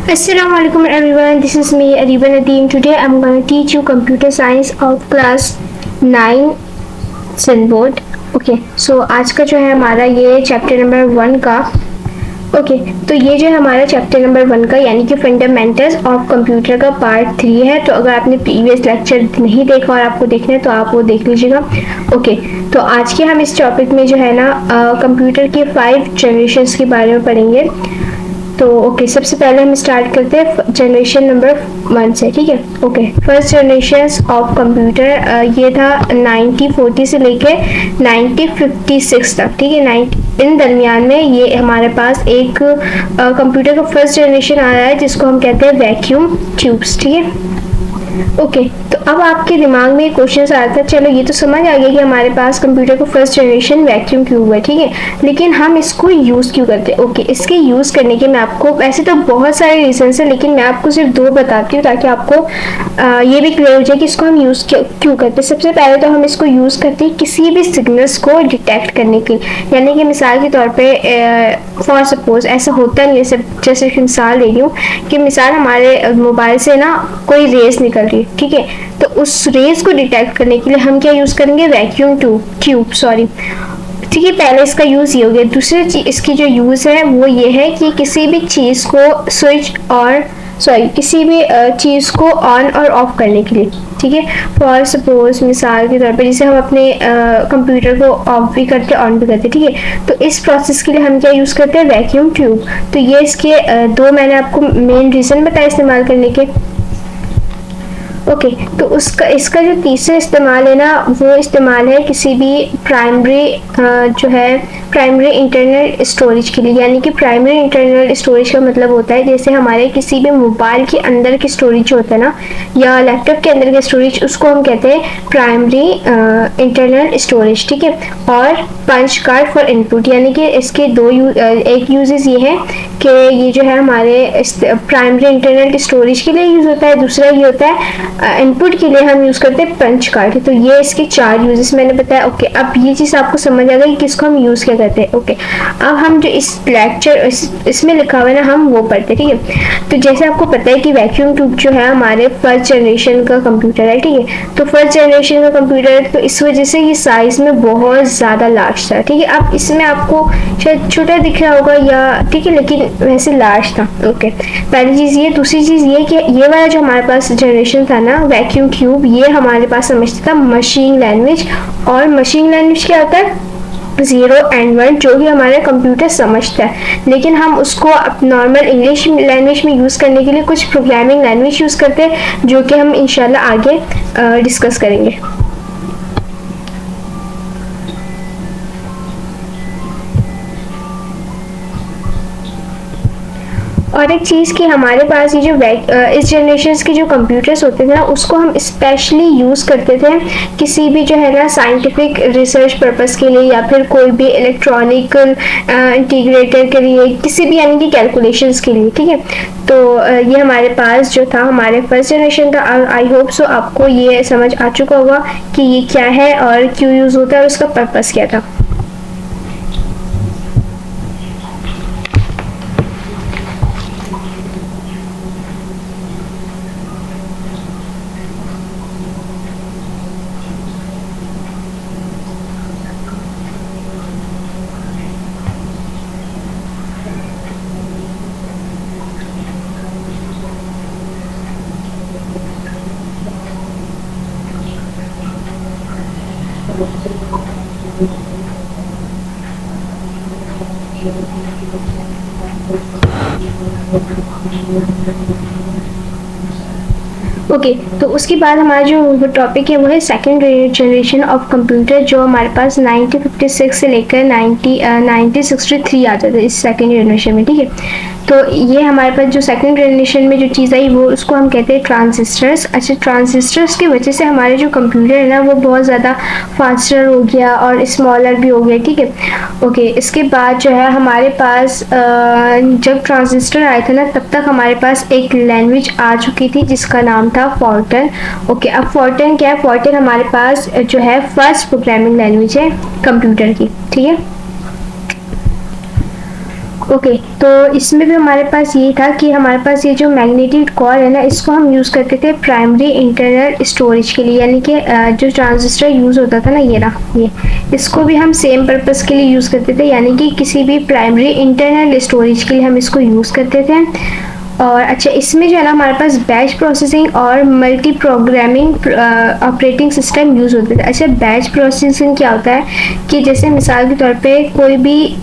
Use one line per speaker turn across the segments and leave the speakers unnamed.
Assalamualaikum everyone, this is me Ariba Nadeem. Today I'm going to teach you computer science of class 9 Sinboard. Okay so आज का जो है हमारा ये chapter number 1 का तो ये जो है हमारा चैप्टर नंबर 1 का यानी कि फंडामेंटल्स ऑफ कंप्यूटर का पार्ट 3 है। तो अगर आपने प्रीवियस लेक्चर नहीं देखा और आपको देखना है तो आप वो देख लीजिएगा। तो आज के हम इस टॉपिक में जो है ना कंप्यूटर के 5 जनरेशन्स के बारे में पढ़ेंगे। तो सबसे पहले हम स्टार्ट करते हैं जनरेशन नंबर 1 से, ठीक है। फर्स्ट जनरेशन ऑफ कंप्यूटर ये था 1940 से लेके 1956 तक, ठीक है। इन दरमियान में ये हमारे पास एक कंप्यूटर का फर्स्ट जनरेशन आया है जिसको हम कहते हैं वैक्यूम ट्यूब्स, ठीक है। तो अब आपके दिमाग में क्वेश्चन आ रहा था, चलो ये तो समझ आ गया कि हमारे पास कंप्यूटर का फर्स्ट जनरेशन वैक्यूम ट्यूब है, ठीक है, लेकिन हम इसको यूज़ क्यों करते हैं? इसके यूज़ करने के मैं आपको, वैसे तो बहुत सारे रीजन है लेकिन मैं आपको सिर्फ 2 बताती हूँ ताकि आपको ये भी क्लियर हो जाए कि इसको हम यूज़ क्यों करते हैं। सबसे पहले तो हम इसको यूज़ करते हैं किसी भी सिग्नल्स को डिटेक्ट करने के लिए, यानी कि मिसाल के तौर पर फॉर सपोज ऐसा होता नहीं है, जैसे मिसाल ले रही हूँ कि मिसाल हमारे मोबाइल से ना कोई रेस निकल रही है, ठीक है, तो उस रेस को डिटेक्ट करने के लिए हम क्या यूज़ करेंगे? वैक्यूम ट्यूब, सॉरी, ठीक है। पहले इसका यूज़ ये हो गया। दूसरी इसकी जो यूज़ है वो ये है कि किसी भी चीज़ को किसी भी चीज़ को ऑन और ऑफ करने के लिए, ठीक है। फॉर सपोज मिसाल के तौर पे जैसे हम अपने कंप्यूटर को ऑफ भी करते ऑन भी करते, ठीक है, तो इस प्रोसेस के लिए हम क्या यूज़ करते हैं? Vacuum tube. तो ये इसके 2 मैंने आपको मेन रीज़न बताया इस्तेमाल करने के। तो इसका जो तीसरा इस्तेमाल है ना वो इस्तेमाल है किसी भी प्राइमरी इंटरनल स्टोरेज के लिए, यानी कि प्राइमरी इंटरनल स्टोरेज का मतलब होता है जैसे हमारे किसी भी मोबाइल के अंदर की स्टोरेज होता है ना या लैपटॉप के अंदर की स्टोरेज, उसको हम कहते हैं प्राइमरी इंटरनल स्टोरेज, ठीक है। और पंच कार्ड फॉर इनपुट, यानी कि इसके एक यूजेस ये है कि ये जो है हमारे प्राइमरी इंटरनल स्टोरेज के लिए यूज़ होता है, दूसरा ये होता है इनपुट के लिए हम यूज़ करते हैं पंच कार्ड। तो ये इसके 4 यूजेस मैंने बताया। अब ये चीज़ आपको समझ आ गई कि किसको हम यूज़ क्या करते हैं। अब हम जो इस लेक्चर इसमें लिखा हुआ है ना हम वो पढ़ते हैं, ठीक है। तो जैसे आपको पता है कि वैक्यूम ट्यूब जो है हमारे फर्स्ट जनरेशन का कंप्यूटर है, ठीक है। तो फर्स्ट जनरेशन का कंप्यूटर है तो इस वजह से ये साइज़ में बहुत ज़्यादा लार्ज था, ठीक है। अब इसमें आपको शायद छोटा दिख रहा होगा या, ठीक है, लेकिन वैसे लार्ज था। पहली चीज़ ये। दूसरी चीज़ ये कि ये वाला जो हमारे पास जनरेशन था ना वैक्यूम ट्यूब, ये हमारे पास समझता था मशीन लैंग्वेज। और मशीन लैंग्वेज क्या होता है? 0 and 1, जो भी हमारा कंप्यूटर समझता है, लेकिन हम उसको नॉर्मल इंग्लिश लैंग्वेज में यूज़ करने के लिए कुछ प्रोग्रामिंग लैंग्वेज यूज़ करते हैं जो कि हम इंशाल्लाह आगे डिस्कस करेंगे। और एक चीज़ कि हमारे पास ये जो इस जनरेशन के जो कंप्यूटर्स होते थे ना उसको हम स्पेशली यूज़ करते थे किसी भी जो है ना साइंटिफिक रिसर्च पर्पस के लिए या फिर कोई भी इलेक्ट्रॉनिकल इंटीग्रेटर के लिए, किसी भी यानी कि कैलकुलेशंस के लिए, ठीक है। तो ये हमारे पास जो था हमारे फर्स्ट जनरेशन का। आई होप सो आपको ये समझ आ चुका होगा कि ये क्या है और क्यों यूज़ होता है और उसका पर्पस क्या था। तो उसके बाद हमारा जो टॉपिक है वो है सेकंड जनरेशन ऑफ कंप्यूटर, जो हमारे पास 1956 से लेकर 1963 आता था इस सेकंड जनरेशन में, ठीक है। तो ये हमारे पास जो सेकंड जनरेशन में जो चीज़ आई वो उसको हम कहते हैं ट्रांजिस्टर्स। अच्छा, ट्रांजिस्टर्स की वजह से हमारे जो कंप्यूटर है ना वो बहुत ज़्यादा फास्टर हो गया और स्मॉलर भी हो गया, ठीक है। इसके बाद जो है हमारे पास जब ट्रांजिस्टर आए थे ना तब तक हमारे पास एक लैंग्वेज आ चुकी थी जिसका नाम था फॉर्टन। अब फॉर्टन क्या है? फॉर्टन हमारे पास जो है फर्स्ट प्रोग्रामिंग लैंग्वेज है कंप्यूटर की, ठीक है। ओके, तो इसमें भी हमारे पास ये था कि हमारे पास ये जो मैग्नेटिक कॉइल है ना, इसको हम यूज़ करते थे प्राइमरी इंटरनल स्टोरेज के लिए, यानी कि जो ट्रांजिस्टर यूज़ होता था ना, ये ना, ये इसको भी हम सेम पर्पस के लिए यूज़ करते थे, यानी कि किसी भी प्राइमरी इंटरनल स्टोरेज के लिए हम इसको यूज़ करते थे। और अच्छा, इसमें जो है ना हमारे पास बैच प्रोसेसिंग और multi programming operating system use होते थे। अच्छा, बैच प्रोसेसिंग क्या होता है कि जैसे मिसाल के तौर पे कोई भी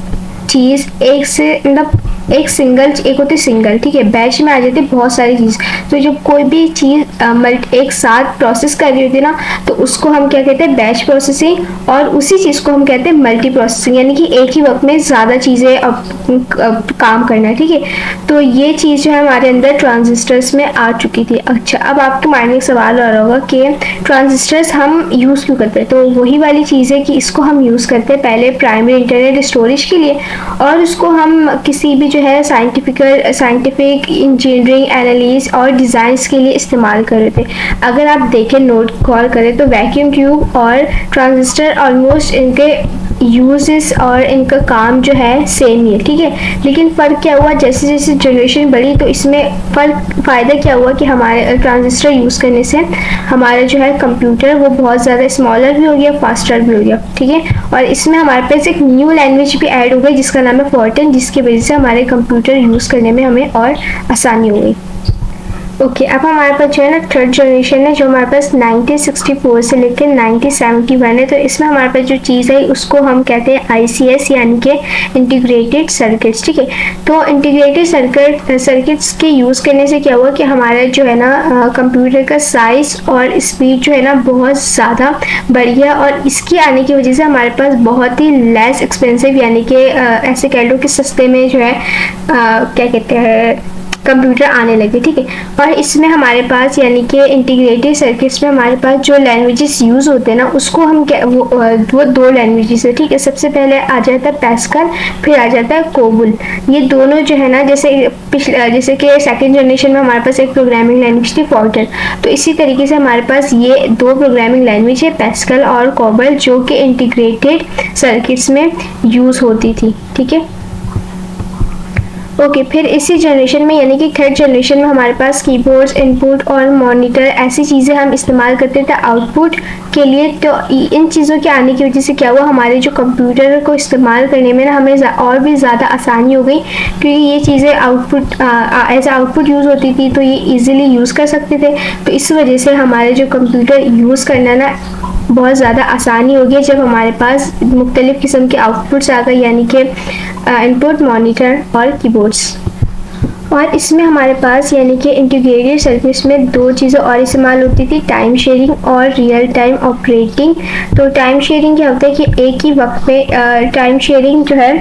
चीज़ एक से मतलब एक होती सिंगल, ठीक है, बैच में आ जाती है बहुत सारी चीज़। तो जब कोई भी चीज़ एक साथ प्रोसेस कर रही होती है ना, तो उसको हम क्या कहते हैं, बैच प्रोसेसिंग। और उसी चीज़ को हम कहते हैं मल्टी प्रोसेसिंग, यानी कि एक ही वक्त में ज़्यादा चीज़ें काम करना है, ठीक है। तो ये चीज़ जो है हमारे अंदर ट्रांजिस्टर्स में आ चुकी थी। अच्छा, अब आपके माइंड में एक सवाल आ रहा होगा कि ट्रांजिस्टर्स हम यूज़ क्यों करते हैं। तो वही वाली चीज़ है कि इसको हम यूज़ करते हैं पहले प्राइमरी इंटरनल स्टोरेज के लिए, और उसको हम किसी भी जो है साइंटिफिक इंजीनियरिंग एनालिसिस और डिज़ाइंस के लिए इस्तेमाल कर रहे थे। अगर आप देखें, नोट कॉल करें, तो वैक्यूम ट्यूब और ट्रांजिस्टर ऑलमोस्ट इनके यूजेस और इनका काम जो है सेम ही है, ठीक है। लेकिन फ़र्क क्या हुआ, जैसे जैसे जनरेशन बढ़ी, तो इसमें फ़ायदा क्या हुआ कि हमारे ट्रांजिस्टर यूज़ करने से हमारा जो है कंप्यूटर वो बहुत ज़्यादा स्मॉलर भी हो गया, फास्टर भी हो गया, ठीक है। और इसमें हमारे पास एक न्यू लैंग्वेज भी ऐड हो गई जिसका नाम है फोर्टन, जिसकी वजह से हमारे कंप्यूटर यूज़ करने में हमें और आसानी हो गई। ओके, अब हमारे पास जो है ना थर्ड जनरेशन है, जो हमारे पास 1964 से लेकर 1971 है। तो इसमें हमारे पास जो चीज़ है उसको हम कहते हैं ICS, यानी कि इंटीग्रेटेड सर्किट्स, ठीक है। तो इंटीग्रेटेड सर्किट्स के यूज़ करने से क्या हुआ कि हमारा जो है ना कंप्यूटर का साइज़ और स्पीड जो है ना बहुत ज़्यादा बढ़ गया, और इसकी आने की वजह से हमारे पास बहुत ही लेस एक्सपेंसिव, यानी कि ऐसे कह लो कि सस्ते में जो है क्या कहते हैं कंप्यूटर आने लगे, ठीक है। और इसमें हमारे पास यानी कि इंटीग्रेटेड सर्किट्स में हमारे पास जो लैंग्वेजेस यूज़ होते हैं ना, उसको हम क्या वो दो लैंग्वेजेस है, ठीक है। सबसे पहले आ जाता है पैस्कल, फिर आ जाता है कोबुल। ये दोनों जो है ना, जैसे कि सेकंड जनरेशन में हमारे पास एक प्रोग्रामिंग लैंग्वेज थी फोर्टन, तो इसी तरीके से हमारे पास ये दो प्रोग्रामिंग लैंग्वेज है, पैस्कल और कोबल, जो कि इंटीग्रेटेड सर्किट्स में यूज़ होती थी, ठीक है। ओके, फिर इसी जनरेशन में यानी कि थर्ड जनरेशन में हमारे पास कीबोर्ड्स, इनपुट और मॉनिटर, ऐसी चीज़ें हम इस्तेमाल करते थे आउटपुट के लिए। तो इन चीज़ों के आने की वजह से क्या हुआ, हमारे जो कंप्यूटर को इस्तेमाल करने में ना हमें और भी ज़्यादा आसानी हो गई, क्योंकि ये चीज़ें आउटपुट एज आउटपुट यूज़ होती थी, तो ये ईजिली यूज़ कर सकते थे। तो इस वजह से हमारे जो कंप्यूटर यूज़ करना ना बहुत ज़्यादा आसानी हो गई, जब हमारे पास मुख्तलिफ़ किस्म के आउटपुट्स आ गए, यानी कि इनपुट, मॉनिटर और कीबोर्ड्स। और इसमें हमारे पास यानी कि इंटीग्रेटेड सर्किट्स में दो चीज़ें और इस्तेमाल होती थी, टाइम शेयरिंग और रियल टाइम ऑपरेटिंग। तो टाइम शेयरिंग क्या होता है कि एक ही वक्त में टाइम शेयरिंग जो है,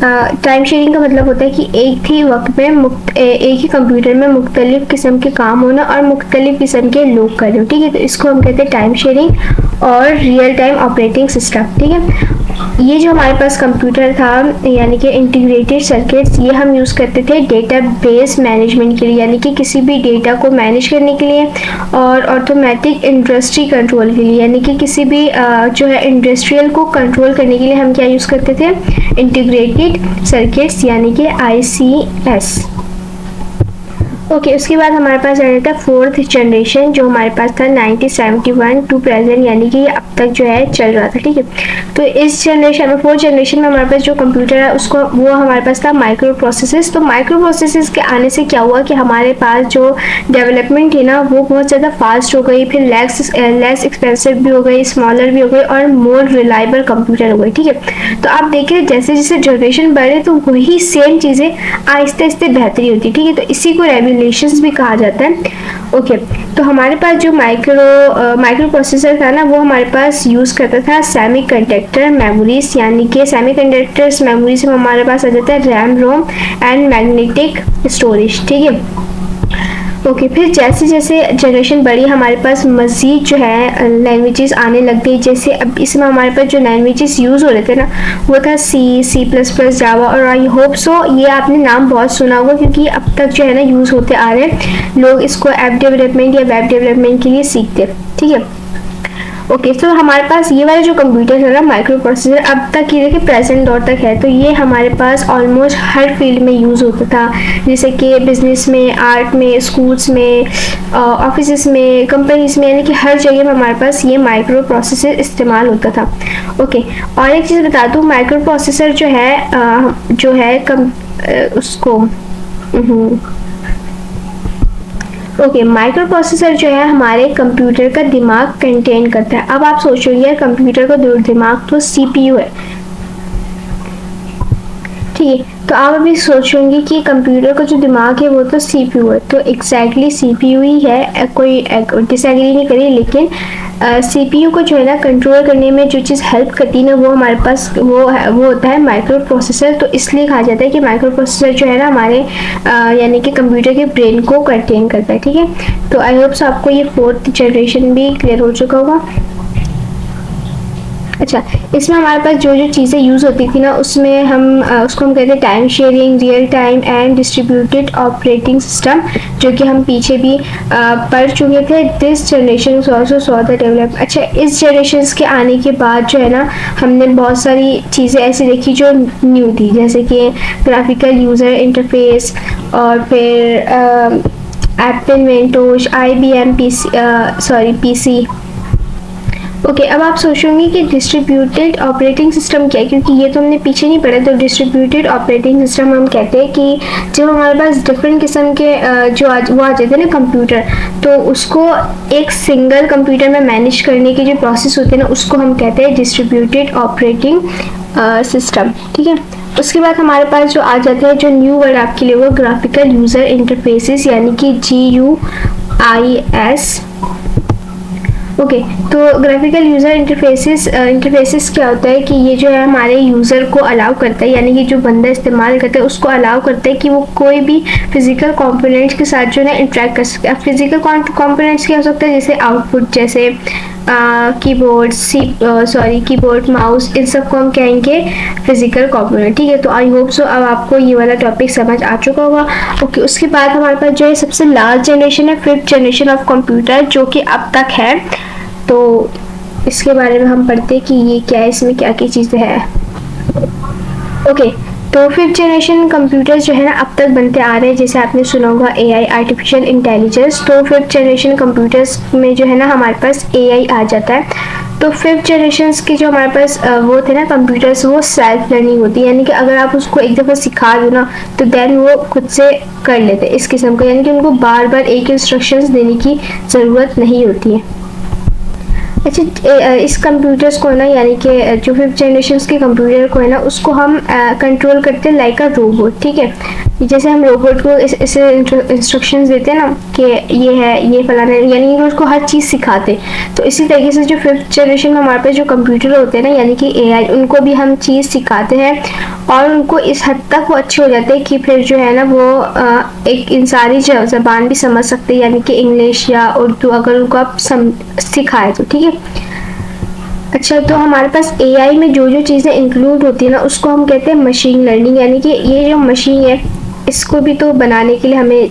टाइम शेयरिंग का मतलब होता है कि एक ही वक्त में एक ही कंप्यूटर में मुख्तलिफ़ किस्म के काम होना और मुख्तलिफ़ किस्म के लोग कर रहे हो, ठीक है। तो इसको हम कहते हैं टाइम शेयरिंग और रियल टाइम ऑपरेटिंग सिस्टम, ठीक है। ये जो हमारे पास कंप्यूटर था यानी कि इंटीग्रेटेड सर्किट्स, ये हम यूज़ करते थे डेटाबेस मैनेजमेंट के लिए, यानी कि किसी भी डेटा को मैनेज करने के लिए, और ऑटोमेटिक इंडस्ट्री कंट्रोल के लिए, यानी कि किसी भी जो है इंडस्ट्रियल को कंट्रोल करने के लिए हम क्या यूज़ करते थे, इंटीग्रेटेड सर्किट्स यानी कि ICS। ओके, उसके बाद हमारे पास आ जाता है फोर्थ जनरेशन, जो हमारे पास था 1971 टू प्रेजेंट, यानी कि ये अब तक जो है चल रहा था, ठीक है। तो इस जनरेशन में, फोर्थ जनरेशन में हमारे पास जो कंप्यूटर है उसको वो हमारे पास था माइक्रो प्रोसेसर्स। तो माइक्रो प्रोसेसर्स के आने से क्या हुआ कि हमारे पास जो डेवलपमेंट थी ना वो बहुत ज़्यादा फास्ट हो गई, फिर लेस एक्सपेंसिव भी हो गई, स्मॉलर भी हो गई, और मोर रिलायबल कंप्यूटर हो गई, ठीक है। तो आप देखिए जैसे जैसे जनरेशन बढ़े तो वही सेम चीज़ें आहिस्ते आहिस्ते बेहतरी होती, ठीक है। तो इसी को रेवोल्यूशंस भी कहा जाता है। ओके, तो हमारे पास जो माइक्रो प्रोसेसर था ना, वो हमारे पास यूज़ करता था सेमीकंडक्टर मेमोरीज, यानी कि सेमीकंडक्टर्स मेमोरीज में हमारे पास आ जाता है RAM, ROM and magnetic storage, ठीक है। ओके, फिर जैसे जैसे जनरेशन बढ़ी हमारे पास मज़ीद जो है लैंग्वेजेस आने लग गई। जैसे अब इसमें हमारे पास जो लैंग्वेजेस यूज़ हो रहे थे ना, वो था C++, जावा, और आई होप सो ये आपने नाम बहुत सुना होगा, क्योंकि अब तक जो है ना यूज़ होते आ रहे हैं, लोग इसको ऐप डेवलपमेंट या वेब डेवलपमेंट के लिए सीखते हैं, ठीक है। ओके, तो हमारे पास ये वाला जो कंप्यूटर है ना, माइक्रो प्रोसेसर, अब तक ये देखिए प्रेजेंट दौर तक है, तो ये हमारे पास ऑलमोस्ट हर फील्ड में यूज़ होता था, जैसे कि बिजनेस में, आर्ट में, स्कूल्स में, ऑफिस में, कंपनीज में, यानी कि हर जगह में हमारे पास ये माइक्रो प्रोसेसर इस्तेमाल होता था। ओके, और एक चीज़ बता दूँ, माइक्रो प्रोसेसर जो है उसको ओके, माइक्रो प्रोसेसर जो है हमारे कंप्यूटर का दिमाग कंटेन करता है। अब आप सोचोगे यार, कंप्यूटर का दिमाग तो सीपीयू है, ठीक है, तो आप अभी सोचेंगे कि कंप्यूटर का जो दिमाग है वो तो सीपीयू है, तो एग्जैक्टली सीपीयू ही है, कोई डिसएग्री नहीं करिए, लेकिन सीपीयू को जो है ना कंट्रोल करने में जो चीज़ हेल्प करती है ना, वो हमारे पास वो होता है माइक्रो प्रोसेसर। तो इसलिए कहा जाता है कि माइक्रो प्रोसेसर जो है ना हमारे यानी कि कंप्यूटर के ब्रेन को कंटेन करता है, ठीक है। तो आई होप सो आपको ये 4th जनरेशन भी क्लियर हो चुका होगा। अच्छा, इसमें हमारे पास जो चीज़ें यूज़ होती थी ना, उसमें उसको हम कहते हैं time sharing, real time and distributed operating system, जो कि हम पीछे भी पढ़ चुके थे। This generation also saw the develop. अच्छा, इस जनरेशन के आने के बाद जो है ना, हमने बहुत सारी चीज़ें ऐसी देखी जो न्यू थी, जैसे कि ग्राफिकल यूज़र इंटरफेस, और फिर Apple Macintosh, IBM PC। Okay, अब आप सोचोगे कि डिस्ट्रीब्यूटेड ऑपरेटिंग सिस्टम क्या है, क्योंकि ये तो हमने पीछे नहीं पढ़ा। तो डिस्ट्रीब्यूटेड ऑपरेटिंग सिस्टम हम कहते हैं कि जब हमारे पास डिफरेंट किस्म के वो आ जाते हैं ना कंप्यूटर, तो उसको एक सिंगल कंप्यूटर में मैनेज करने की जो प्रोसेस होती है ना, उसको हम कहते हैं डिस्ट्रीब्यूटेड ऑपरेटिंग सिस्टम, ठीक है। उसके बाद हमारे पास जो आ जाते हैं, जो न्यू वर्ड आपके लिए, वो ग्राफिकल यूज़र इंटरफेसेस, यानी कि GUIS। ओके, तो ग्राफिकल यूज़र इंटरफेसेस क्या होता है कि ये जो है हमारे यूज़र को अलाउ करता है, यानी कि जो बंदा इस्तेमाल करता है उसको अलाउ करता है कि वो कोई भी फिजिकल कंपोनेंट्स के साथ जो है इंटरेक्ट कर सकते हैं। फिजिकल कंपोनेंट्स क्या हो सकता है, जैसे आउटपुट, जैसे कीबोर्ड, माउस, इन सब को हम कहेंगे फिजिकल कंपोनेंट, ठीक है। तो आई होप सो अब आपको ये वाला टॉपिक समझ आ चुका होगा। ओके, उसके बाद हमारे पास जो है सबसे लास्ट जनरेशन है 5th जनरेशन ऑफ कंप्यूटर, जो कि अब तक है। तो इसके बारे में हम पढ़ते हैं कि ये क्या है, इसमें क्या क्या चीज़ें हैं। ओके, तो 5th जनरेशन कंप्यूटर्स जो है ना अब तक बनते आ रहे हैं, जैसे आपने सुना होगा AI, आर्टिफिशियल इंटेलिजेंस। तो 5th जनरेशन कंप्यूटर्स में जो है ना हमारे पास AI आ जाता है। तो 5th जनरेशन के जो हमारे पास वो थे ना कंप्यूटर्स, वो सेल्फ लर्निंग होती है, यानी कि अगर आप उसको एक दफ़ा सिखा दो ना, तो देन वो खुद से कर लेते हैं इस किस्म का, यानी कि उनको बार बार एक इंस्ट्रक्शंस देने की ज़रूरत नहीं होती है। अच्छा, इस कंप्यूटर्स को ना, यानी कि जो 5th जनरेशन के कंप्यूटर को है ना, उसको हम कंट्रोल करते हैं लाइक अ रोबोट, ठीक है। जैसे हम रोबोट को इसे इंस्ट्रक्शंस देते हैं ना कि ये है, ये फलाना, यानी कि उसको हर चीज़ सिखाते। तो इसी तरीके से जो 5th जनरेशन में हमारे पास जो कंप्यूटर होते हैं ना, यानी कि AI, उनको भी हम चीज़ सिखाते हैं, और उनको इस हद तक वो अच्छे हो जाते हैं कि फिर जो है ना वो एक इंसानी ज़बान भी समझ सकते हैं, यानी कि इंग्लिश या उर्दू, अगर उनको आप सिखाए तो, ठीक है। अच्छा, तो हमारे पास AI में जो चीज़ें इंक्लूड होती है ना, उसको हम कहते हैं मशीन लर्निंग, यानी कि ये जो मशीन है, इसको भी तो बनाने के लिए हमें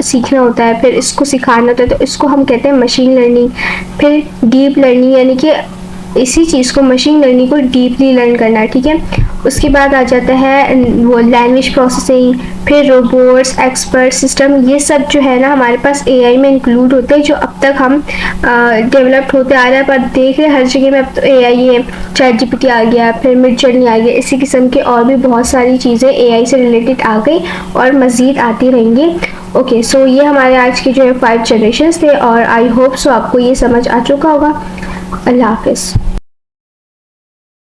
सीखना होता है, फिर इसको सिखाना होता है, तो इसको हम कहते हैं मशीन लर्निंग। फिर डीप लर्निंग, यानी कि इसी चीज़ को, मशीन लर्निंग को डीपली लर्न करना, ठीक है। उसके बाद आ जाता है वो लैंग्वेज प्रोसेसिंग, फिर रोबोट्स, एक्सपर्ट सिस्टम, ये सब जो है ना हमारे पास AI में इंक्लूड होते हैं, जो अब तक हम डेवलप्ड होते आ रहा है। पर देख रहे हर जगह में अब तो AI है, ChatGPT आ गया, फिर मिड जर्नी आ गया, इसी किस्म के और भी बहुत सारी चीज़ें AI से रिलेटेड आ गई और मज़ीद आती रहेंगी। ओके, सो ये हमारे आज के जो है 5 जनरेशन थे, और आई होप सो आपको ये समझ आ चुका होगा। अल्लाह हाफिज़।